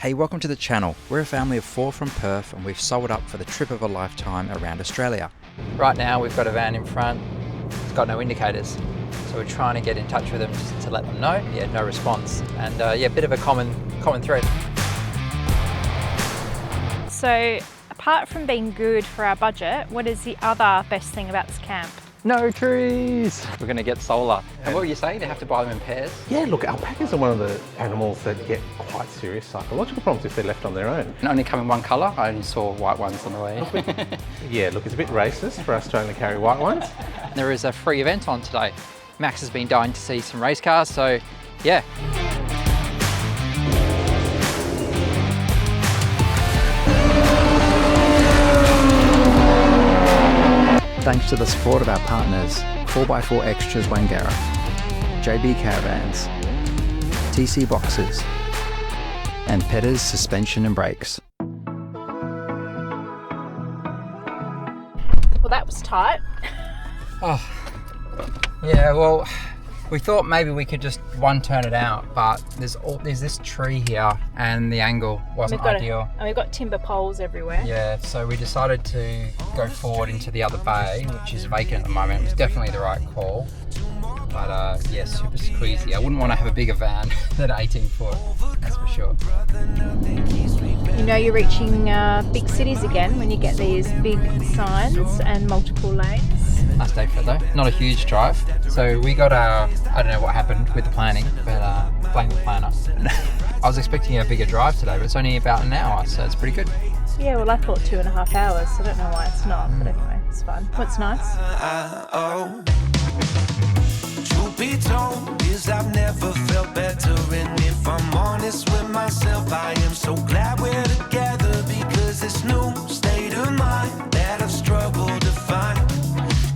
Hey, welcome to the channel. We're a family of 4 from Perth and we've sold up for the trip of a lifetime around Australia. Right now we've got a van in front, it's got no indicators. So we're trying to get in touch with them just to let them know. Yeah, no response. And yeah, a bit of a common thread. So apart from being good for our budget, what is the other best thing about this camp? No trees! We're going to get solar. And what were you saying? They have to buy them in pairs? Yeah, look, alpacas are one of the animals that get quite serious psychological problems if they're left on their own. And only come in one colour. I only saw white ones on the way. Yeah, look, it's a bit racist for us to only carry white ones. There is a free event on today. Max has been dying to see some race cars, so yeah. Thanks to the support of our partners, 4x4 Extras Wangara, JB Caravans, TC Boxes, and Petters Suspension and Brakes. Well, that was tight. Oh, yeah, well, we thought maybe we could just turn it out, but there's this tree here and the angle wasn't ideal. And we've got timber poles everywhere. Yeah, so we decided to go forward into the other bay, which is vacant at the moment. It was definitely the right call, but yeah, super squeezy. I wouldn't want to have a bigger van than 18 foot, that's for sure. You know you're reaching big cities again when you get these big signs and multiple lanes. Nice day for it though, not a huge drive. So we got I don't know what happened with the planning, but blame the planner. I was expecting a bigger drive today, but it's only about an hour, so it's pretty good. Yeah, well I thought 2.5 hours, so I don't know why it's not, but anyway, it's fun. What's nice? Truth be told is I've never felt better, and if I'm honest with myself, I am so glad we're together, because this new state of mind that I've struggled to find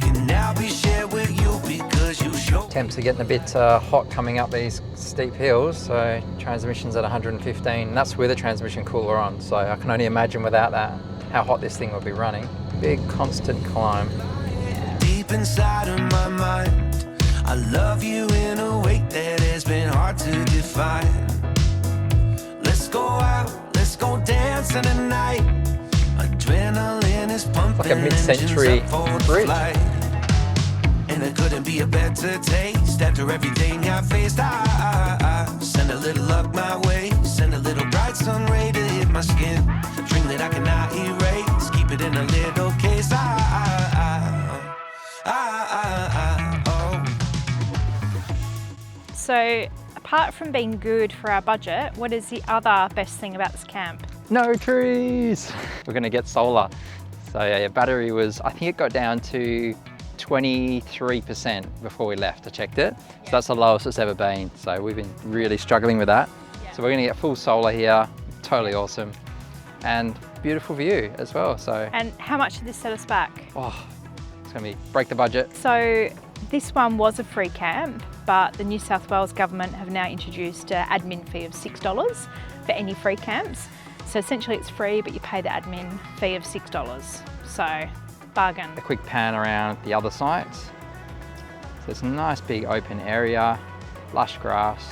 can now be shared with you, because you show. Temps are getting a bit hot coming up these steep hills, so transmission's at 115, and that's with a transmission cooler on, so I can only imagine without that how hot this thing will be running. Big constant climb. Deep inside of my mind, I love you in a way that has been hard to define. Let's go out, let's go dancing tonight. Adrenaline is pumping, like a mid-century bridge. And it couldn't be a better taste after everything I faced. I send a little luck my way, send a little bright sun ray to hit my skin. Dream that I cannot erase, keep it in a little case. So apart from being good for our budget, what is the other best thing about this camp? No trees! We're gonna get solar. So yeah, battery was, I think it got down to 23% before we left. I checked it. So that's the lowest it's ever been. So we've been really struggling with that. So we're gonna get full solar here, totally awesome. And beautiful view as well, so. And how much did this set us back? Oh, it's gonna be, break the budget. So this one was a free camp, but the New South Wales government have now introduced an admin fee of $6 for any free camps. So essentially it's free, but you pay the admin fee of $6. So bargain. A quick pan around the other sites. So it's a nice big open area, lush grass.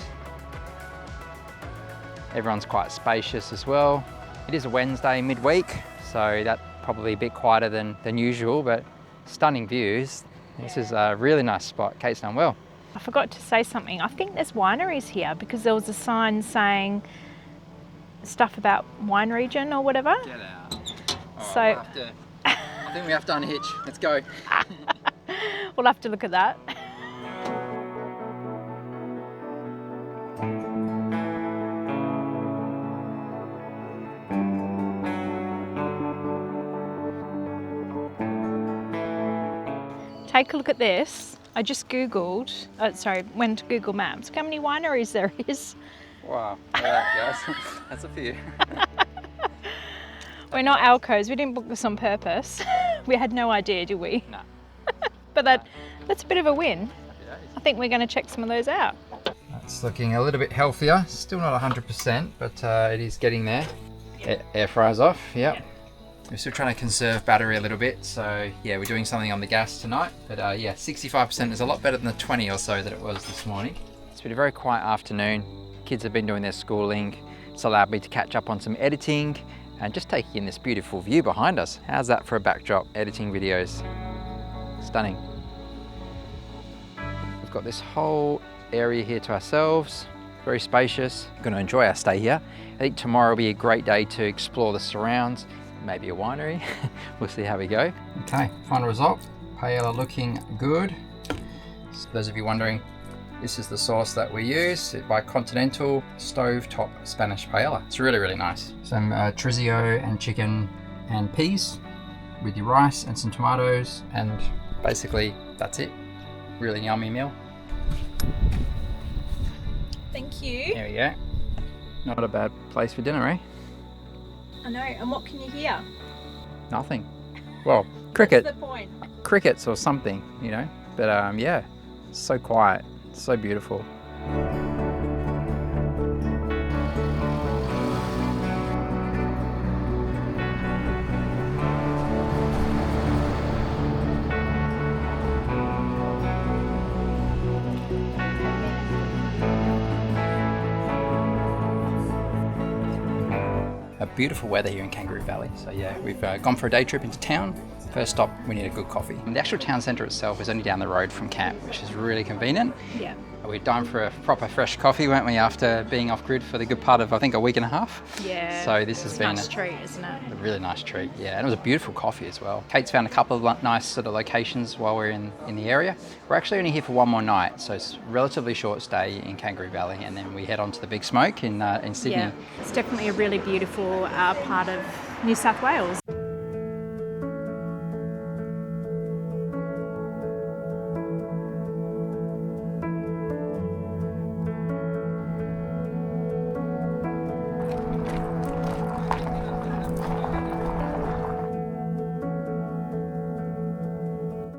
Everyone's quite spacious as well. It is a Wednesday midweek, so that's probably a bit quieter than usual, but stunning views. This is a really nice spot. Kate's done well. I forgot to say something. I think there's wineries here because there was a sign saying stuff about wine region or whatever. Get out. Oh, So I think we have to unhitch. Let's go. we'll have to look at that. Take a look at this. I just Googled, went to Google Maps. Look how many wineries there is. Wow, yeah, guys. That's a few. We're not Alcos, we didn't book this on purpose. We had no idea, did we? No. But that's a bit of a win. I think we're going to check some of those out. It's looking a little bit healthier. Still not 100%, but it is getting there. Air fryer's off, yep. We're still trying to conserve battery a little bit, so yeah, we're doing something on the gas tonight. But yeah, 65% is a lot better than the 20 or so that it was this morning. It's been a very quiet afternoon. Kids have been doing their schooling. It's allowed me to catch up on some editing and just taking in this beautiful view behind us. How's that for a backdrop, editing videos? Stunning. We've got this whole area here to ourselves, very spacious. We're going to enjoy our stay here. I think tomorrow will be a great day to explore the surrounds, maybe a winery. We'll see how we go. Okay, final result. Paella looking good. So those of you wondering, this is the sauce that we use by Continental Stovetop Spanish Paella. It's really, really nice. Some chorizo and chicken and peas with your rice and some tomatoes, and basically that's it. Really yummy meal. Thank you. There we go. Not a bad place for dinner, eh? I know, and what can you hear? Nothing. Well, cricket. What's the point? Crickets or something, you know. But yeah, so quiet, so beautiful. Beautiful weather here in Kangaroo Valley. So yeah, we've gone for a day trip into town. First stop, we need a good coffee. And the actual town centre itself is only down the road from camp, which is really convenient. Yeah. We're dying for a proper fresh coffee, weren't we, after being off grid for the good part of, I think, a week and a half? Yeah. So this has been a nice treat, isn't it? A really nice treat, yeah. And it was a beautiful coffee as well. Kate's found a couple of nice sort of locations while we're in the area. We're actually only here for one more night, so it's a relatively short stay in Kangaroo Valley, and then we head on to the Big Smoke in Sydney. Yeah, it's definitely a really beautiful part of New South Wales.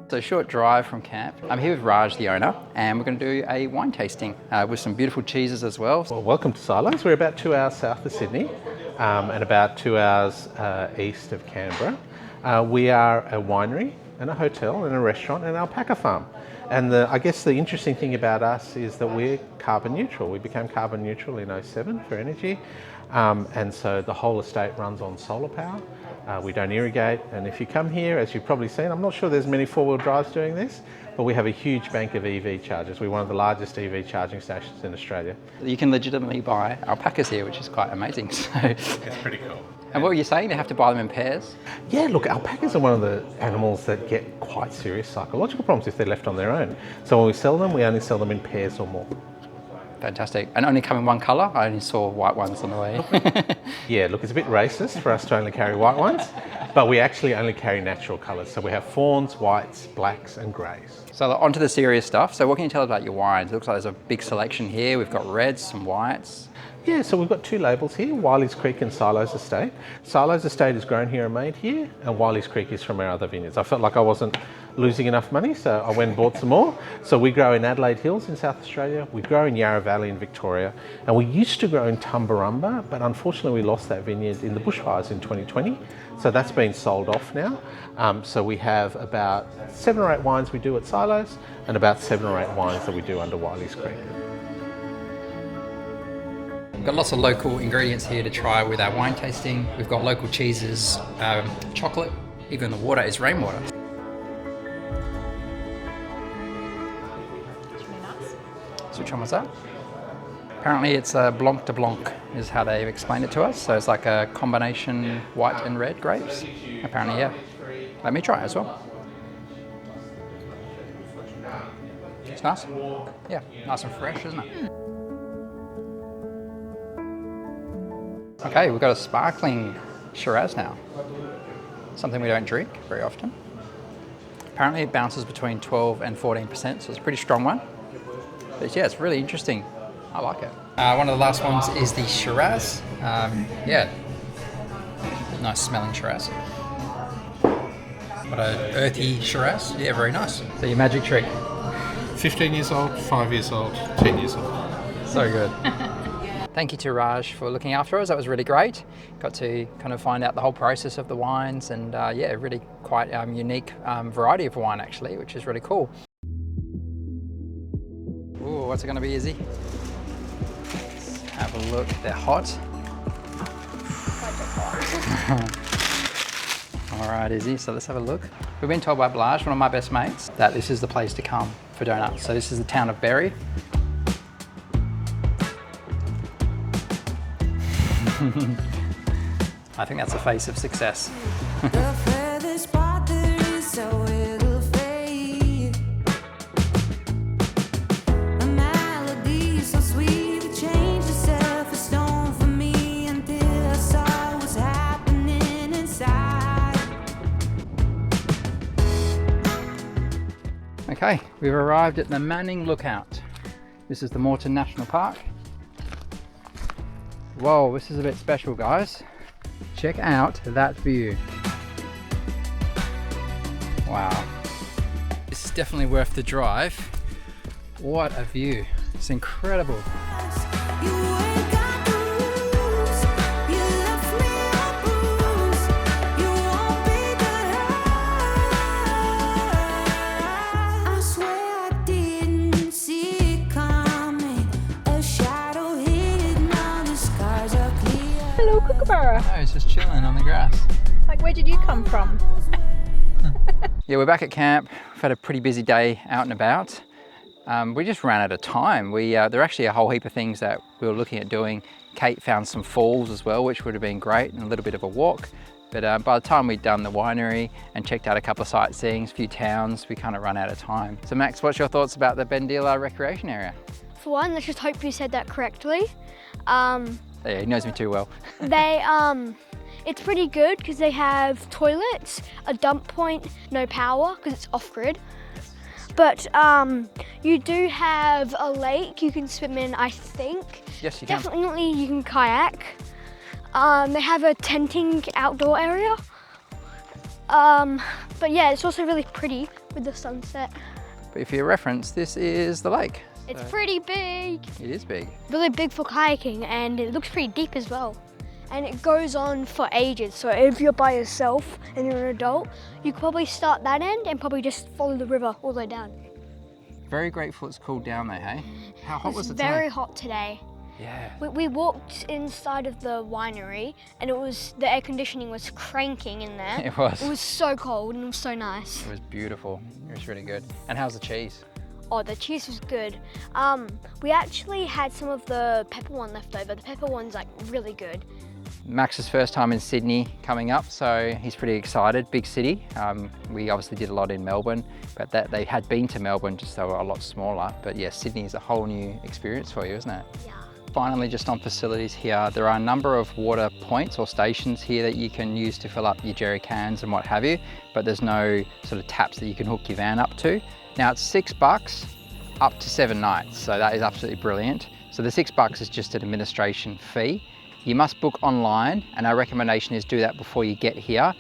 So a short drive from camp. I'm here with Raj, the owner, and we're going to do a wine tasting with some beautiful cheeses as well. Well, welcome to Silos. We're about 2 hours south of Sydney and about 2 hours east of Canberra. We are a winery and a hotel and a restaurant and an alpaca farm. And I guess the interesting thing about us is that we're carbon neutral. We became carbon neutral in 2007 for energy. And so the whole estate runs on solar power. We don't irrigate, and if you come here, as you've probably seen, I'm not sure there's many four-wheel drives doing this, but we have a huge bank of EV chargers. We're one of the largest EV charging stations in Australia. You can legitimately buy alpacas here, which is quite amazing. So it's pretty cool. And what were you saying? They have to buy them in pairs? Yeah, look, alpacas are one of the animals that get quite serious psychological problems if they're left on their own. So when we sell them, we only sell them in pairs or more. Fantastic. And only come in one colour? I only saw white ones on the way. Yeah, look, it's a bit racist for us to only carry white ones, but we actually only carry natural colours. So we have fawns, whites, blacks and greys. So on to the serious stuff. So what can you tell us about your wines? It looks like there's a big selection here. We've got reds, some whites. Yeah, so we've got two labels here, Wiley's Creek and Silos Estate. Silos Estate is grown here and made here, and Wiley's Creek is from our other vineyards. I felt like I wasn't losing enough money, so I went and bought some more. So we grow in Adelaide Hills in South Australia, we grow in Yarra Valley in Victoria, and we used to grow in Tumbarumba, but unfortunately we lost that vineyard in the bushfires in 2020. So that's been sold off now. So we have about 7 or 8 wines we do at Silos, and about 7 or 8 wines that we do under Wiley's Creek. We've got lots of local ingredients here to try with our wine tasting. We've got local cheeses, chocolate, even the water is rainwater. It's really nice. So which one was that? Apparently it's a Blanc de Blanc is how they've explained it to us. So it's like a combination white and red grapes. Apparently, yeah. Let me try it as well. It's nice. Yeah, nice and fresh, isn't it? Okay, we've got a sparkling Shiraz now. Something we don't drink very often. Apparently it bounces between 12 and 14%, so it's a pretty strong one. But yeah, it's really interesting. I like it. One of the last ones is the Shiraz. Yeah, nice smelling Shiraz. What an earthy Shiraz. Yeah, very nice. So your magic trick? 15 years old, 5 years old, 10 years old. So good. Thank you to Raj for looking after us. That was really great. Got to kind of find out the whole process of the wines and yeah, really quite unique variety of wine actually, which is really cool. Ooh, what's it going to be, Izzy? Let's have a look. They're hot. All right, Izzy, so let's have a look. We've been told by Blanche, one of my best mates, that this is the place to come for donuts. So this is the town of Berry. I think that's the face of success. Okay, we've arrived at the Manning Lookout. This is the Moreton National Park. Whoa, this is a bit special, guys. Check out that view. Wow. This is definitely worth the drive. What a view. It's incredible. Kookaburra. No, it's just chilling on the grass. Like, where did you come from? Yeah, we're back at camp. We've had a pretty busy day out and about. We just ran out of time. There are actually a whole heap of things that we were looking at doing. Kate found some falls as well, which would have been great, and a little bit of a walk. But by the time we'd done the winery and checked out a couple of sightseeings, a few towns, we kind of run out of time. So Max, what's your thoughts about the Bendeela Recreation Area? For one, let's just hope you said that correctly. Yeah, he knows me too well. It's pretty good because they have toilets, a dump point, no power because it's off-grid. But you do have a lake you can swim in, I think. Yes, you can. Definitely you can kayak. They have a tenting outdoor area. But yeah, it's also really pretty with the sunset. But for your reference, this is the lake. It's pretty big. It is big. Really big for kayaking, and it looks pretty deep as well. And it goes on for ages, so if you're by yourself and you're an adult, you could probably start that end and probably just follow the river all the way down. Very grateful it's cooled down though, hey? How hot was it today? Very hot today. Yeah. We walked inside of the winery, and the air conditioning was cranking in there. It was. It was so cold and it was so nice. It was beautiful. It was really good. And how's the cheese? Oh, the cheese was good. We actually had some of the pepper one left over. The pepper one's like really good. Max's first time in Sydney coming up, so he's pretty excited. Big city. We obviously did a lot in Melbourne, but they had been to Melbourne, just they were a lot smaller. But yeah, Sydney is a whole new experience for you, isn't it? Yeah. Finally, just on facilities here, there are a number of water points or stations here that you can use to fill up your jerry cans and what have you, but there's no sort of taps that you can hook your van up to. Now it's $6 up to 7 nights, so that is absolutely brilliant. So the $6 is just an administration fee. You must book online, and our recommendation is do that before you get here.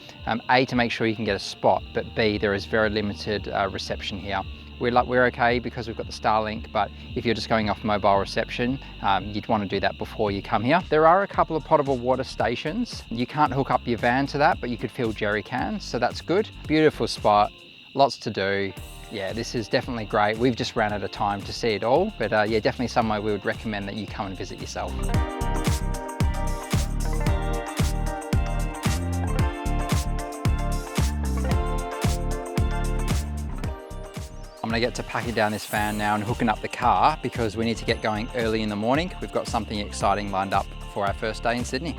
A, to make sure you can get a spot, but B, there is very limited reception here. We're okay because we've got the Starlink, but if you're just going off mobile reception, you'd want to do that before you come here. There are a couple of potable water stations. You can't hook up your van to that, but you could fill jerry cans, so that's good. Beautiful spot, lots to do. Yeah, this is definitely great. We've just ran out of time to see it all, but yeah, definitely somewhere we would recommend that you come and visit yourself. I'm gonna get to packing down this van now and hooking up the car because we need to get going early in the morning. We've got something exciting lined up for our first day in Sydney.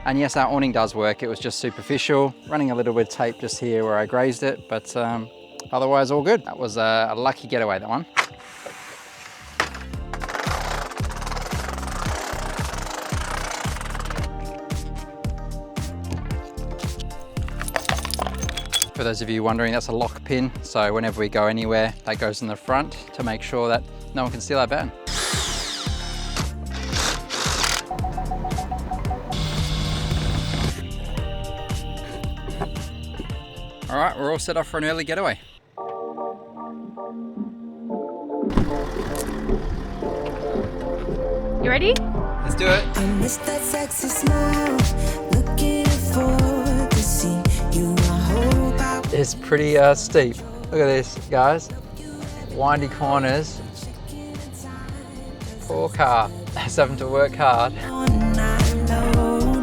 And yes, our awning does work. It was just superficial, running a little bit of tape just here where I grazed it, but otherwise all good. That was a lucky getaway, that one. For those of you wondering, that's a lock pin. So whenever we go anywhere, that goes in the front to make sure that no one can steal our van. All right, we're all set up for an early getaway. You ready? Let's do it. I miss that sexy smile, looking forward to see you. I hope I It's pretty steep. Look at this, guys. Windy corners. Poor car. It's having to work hard. want not alone.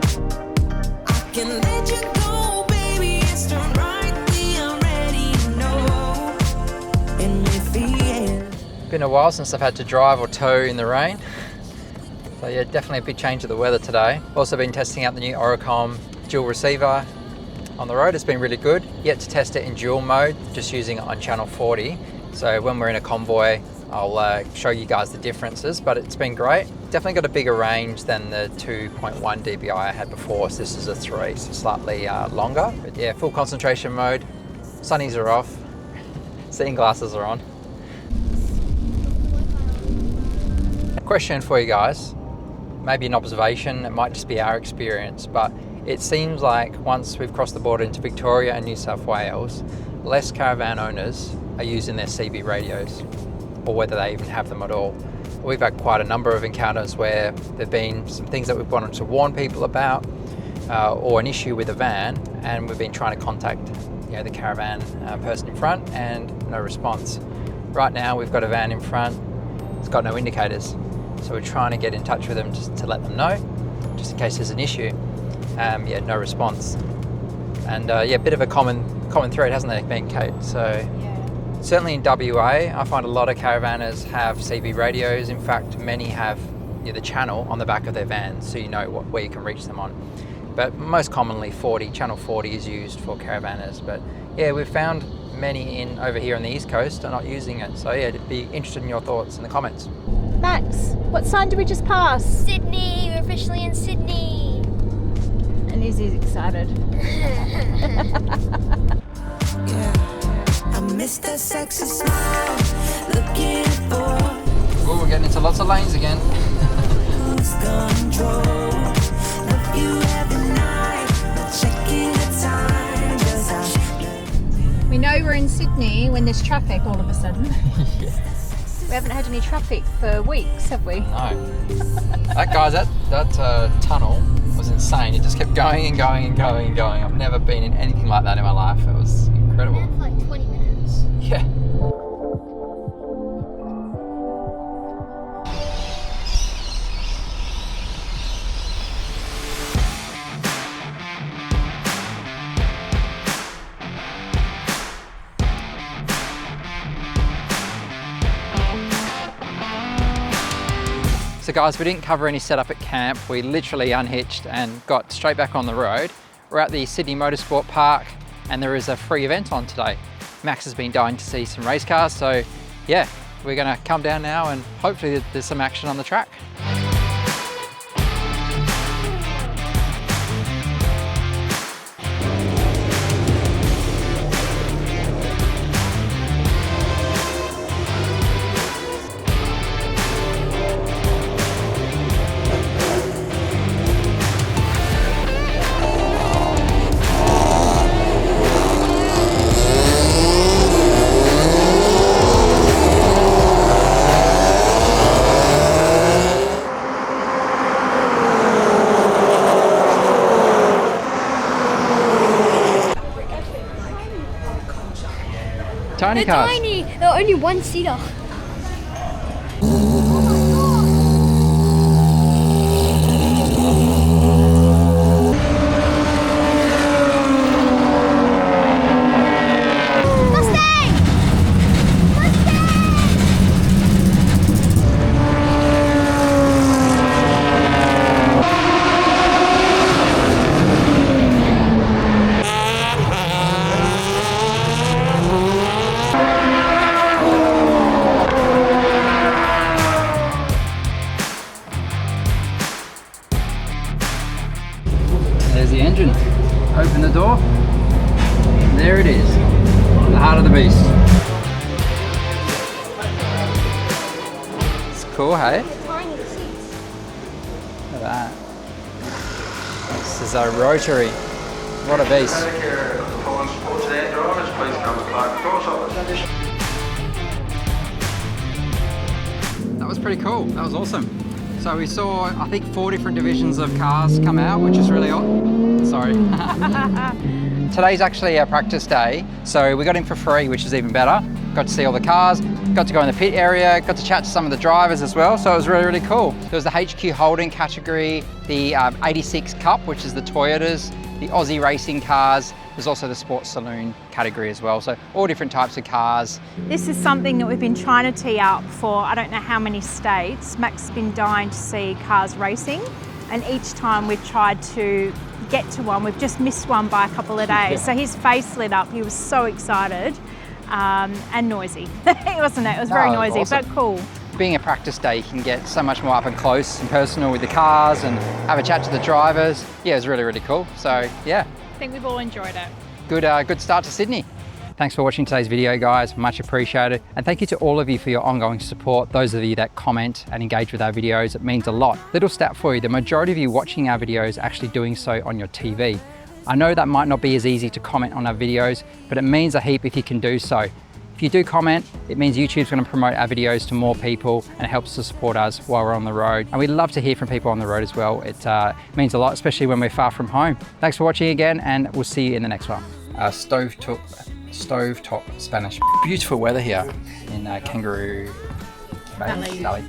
been a while since I've had to drive or tow in the rain. So yeah, definitely a big change of the weather today. Also been testing out the new Oricom dual receiver on the road. It's been really good. Yet to test it in dual mode, just using it on channel 40. So when we're in a convoy, I'll show you guys the differences, but it's been great. Definitely got a bigger range than the 2.1 dBi I had before, so this is a 3, so slightly longer. But yeah, full concentration mode, sunnies are off, seeing glasses are on. Question for you guys, maybe an observation, it might just be our experience, but it seems like once we've crossed the border into Victoria and New South Wales, less caravan owners are using their CB radios, or whether they even have them at all. We've had quite a number of encounters where there've been some things that we've wanted to warn people about, or an issue with a van, and we've been trying to contact the caravan person in front, and no response. Right now we've got a van in front, it's got no indicators, so we're trying to get in touch with them just to let them know, just in case there's an issue. Yeah, no response. And yeah, a bit of a common thread, hasn't there, been, Kate? So certainly in WA, I find a lot of caravanners have CB radios. In fact, many have the channel on the back of their vans, so you know where you can reach them on. But most commonly, channel 40 is used for caravanners. But yeah, we've found many over here on the East Coast are not using it. So yeah, I'd be interested in your thoughts in the comments. Max, what sign did we just pass? Sydney, we're officially in Sydney. And Izzy's excited. I miss that sexy smile, looking for Oh, we're getting into lots of lanes again. who's control. Love you every night, checking the time, 'cause We know we're in Sydney when there's traffic all of a sudden. We haven't had any traffic for weeks, have we? No. That tunnel was insane. It just kept going and going and going and going. I've never been in anything like that in my life. It was incredible. For like 20 minutes. Yeah. So guys, we didn't cover any setup at camp. We literally unhitched and got straight back on the road. We're at the Sydney Motorsport Park and there is a free event on today. Max has been dying to see some race cars, so yeah, we're gonna come down now and hopefully there's some action on the track. Tiny They're cars. tiny. They're only one seater. There's the engine. Open the door. There it is. The heart of the beast. It's cool, hey? Look at that. This is a rotary. What a beast. That was pretty cool. That was awesome. So we saw, I think, 4 different divisions of cars come out, which is really Sorry. Today's actually our practice day, so we got in for free, which is even better. Got to see all the cars, got to go in the pit area, got to chat to some of the drivers as well, so it was really, really cool. There was the HQ Holding category, the 86 Cup, which is the Toyotas, the Aussie racing cars. There's also the Sports Saloon category as well, so all different types of cars. This is something that we've been trying to tee up for I don't know how many states. Mac's been dying to see cars racing, and each time we've tried to get to one, we've just missed one by a couple of days. So his face lit up, he was so excited and noisy, wasn't it? It was very noisy, awesome. but cool. Being a practice day, you can get so much more up and close and personal with the cars and have a chat to the drivers. Yeah, it was really, really cool. So yeah. I think we've all enjoyed it. Good start to Sydney. Thanks for watching today's video, guys. Much appreciated. And thank you to all of you for your ongoing support. Those of you that comment and engage with our videos, it means a lot. Little stat for you, the majority of you watching our videos are actually doing so on your TV. I know that might not be as easy to comment on our videos, but it means a heap if you can do so. If you do comment, it means YouTube's going to promote our videos to more people and it helps to support us while we're on the road. And we'd love to hear from people on the road as well. It means a lot, especially when we're far from home. Thanks for watching again, and we'll see you in the next one. Stovetop Spanish. Beautiful weather here in Kangaroo Valley.